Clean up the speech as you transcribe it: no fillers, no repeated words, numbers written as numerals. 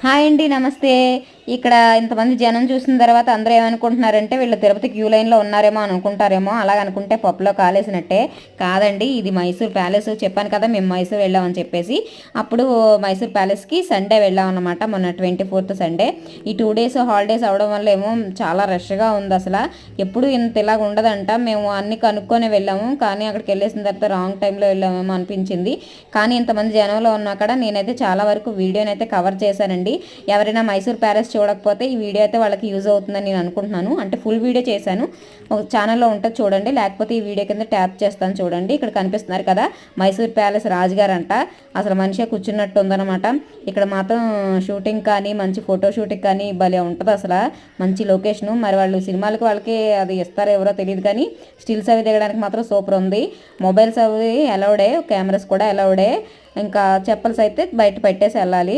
Hi అండి, నమస్తే. ఇక్కడ ఇంతమంది జనం చూసిన తర్వాత అందరూ ఏమనుకుంటున్నారంటే వీళ్ళు తిరుపతి క్యూ లైన్లో ఉన్నారేమో అనుకుంటారేమో. అలాగ అనుకుంటే పప్పులో కాలేసినట్టే. కాదండి, ఇది మైసూర్ ప్యాలెస్. చెప్పాను కదా మేము మైసూర్ వెళ్ళామని చెప్పేసి. అప్పుడు మైసూర్ ప్యాలెస్కి సండే వెళ్ళామన్నమాట, మొన్న 24th సండే. ఈ 2 days హాలిడేస్ అవడం వల్ల ఏమో చాలా రష్గా ఉంది. అసలు ఎప్పుడు ఇంత ఇలాగ ఉండదంట. మేము అన్ని కనుక్కొని వెళ్ళాము, కానీ అక్కడికి వెళ్ళేసిన తర్వాత రాంగ్ టైంలో వెళ్ళామేమో అనిపించింది. కానీ ఇంతమంది జనంలో ఉన్నా కూడా నేనైతే చాలా వరకు వీడియోని అయితే కవర్ చేశానండి. ఎవరైనా మైసూర్ ప్యాలెస్ చూడకపోతే ఈ వీడియో అయితే వాళ్ళకి యూజ్ అవుతుందని నేను అనుకుంటున్నాను. అంటే ఫుల్ వీడియో చేశాను, ఒక ఛానల్లో ఉంటుంది చూడండి, లేకపోతే ఈ వీడియో కింద ట్యాప్ చేస్తాను చూడండి. ఇక్కడ కనిపిస్తున్నారు కదా మైసూర్ ప్యాలెస్ రాజుగారు అంట. అసలు మనిషి కూర్చున్నట్టు ఉందన్నమాట. ఇక్కడ మాత్రం షూటింగ్ కానీ మంచి ఫోటో షూటింగ్ కానీ భలే ఉంటుంది. అసలు మంచి లొకేషను. మరి వాళ్ళు సినిమాలకి వాళ్ళకి అది ఇస్తారో ఎవరో తెలియదు, కానీ స్టిల్స్ అవి దిగడానికి మాత్రం సూపర్ ఉంది. మొబైల్స్ అవి అలౌడే, కెమెరాస్ కూడా అలౌడే. ఇంకా చెప్పల్స్ అయితే బయట పెట్టేసి వెళ్ళాలి.